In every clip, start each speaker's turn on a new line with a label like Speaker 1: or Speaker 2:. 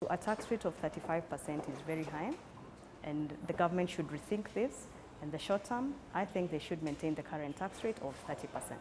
Speaker 1: A tax rate of 35% is very high, and the government should rethink this. In the short term, I think they should maintain the current tax rate of 30%.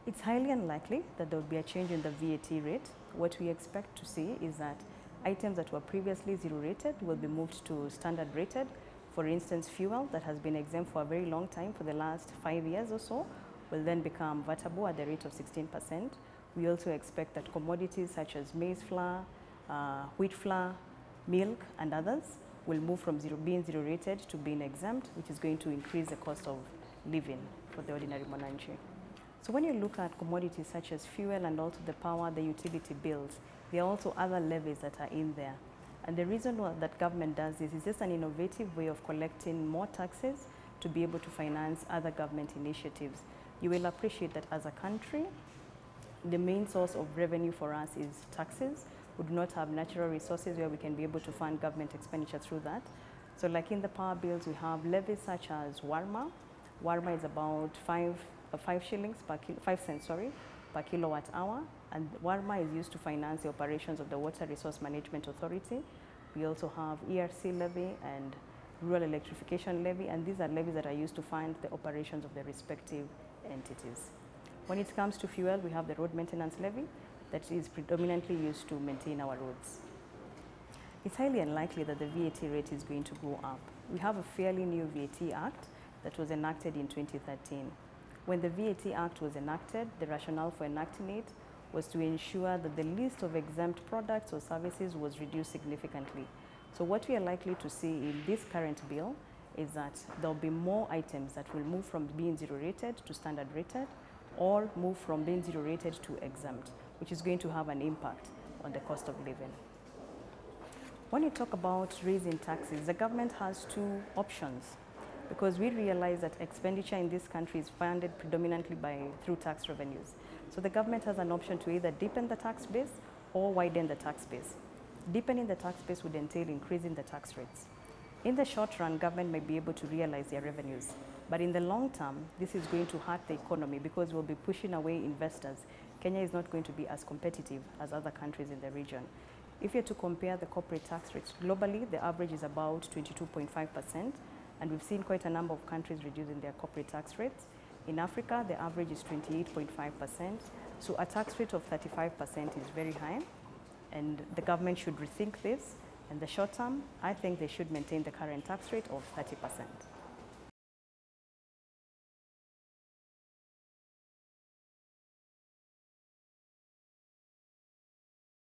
Speaker 1: It's highly unlikely that there will be a change in the VAT rate. What we expect to see is that items that were previously zero rated will be moved to standard rated. For instance, fuel that has been exempt for a very long time, for the last 5 years or so, will then become VATable at the rate of 16%. We also expect that commodities such as maize flour, wheat flour, milk and others will move from being zero rated to being exempt, which is going to increase the cost of living for the ordinary Mwananchi. So when you look at commodities such as fuel and also the power, the utility bills, there are also other levies that are in there. And the reason that government does this is just an innovative way of collecting more taxes to be able to finance other government initiatives. You will appreciate that as a country, the main source of revenue for us is taxes. We do not have natural resources where we can be able to fund government expenditure through that. So like in the power bills, we have levies such as warma. Warma is about 5 cents per kilowatt hour, and warma is used to finance the operations of the Water Resource Management Authority. We also have ERC levy and rural electrification levy, and these are levies that are used to fund the operations of the respective entities. When it comes to fuel, we have the road maintenance levy that is predominantly used to maintain our roads. It's highly unlikely that the VAT rate is going to go up. We have a fairly new VAT Act that was enacted in 2013. When the VAT Act was enacted, the rationale for enacting it was to ensure that the list of exempt products or services was reduced significantly. So what we are likely to see in this current bill is that there will be more items that will move from being zero rated to standard rated, or move from being zero rated to exempt, which is going to have an impact on the cost of living. When you talk about raising taxes, the government has two options, because we realize that expenditure in this country is funded predominantly through tax revenues. So the government has an option to either deepen the tax base or widen the tax base. Deepening the tax base would entail increasing the tax rates. In the short run, government may be able to realize their revenues, but in the long term, this is going to hurt the economy because we'll be pushing away investors. Kenya is not going to be as competitive as other countries in the region. If you're to compare the corporate tax rates globally, the average is about 22.5%, and we've seen quite a number of countries reducing their corporate tax rates. In Africa, the average is 28.5%, so a tax rate of 35% is very high, and the government should rethink this. In the short term, I think they should maintain the current tax rate of 30%.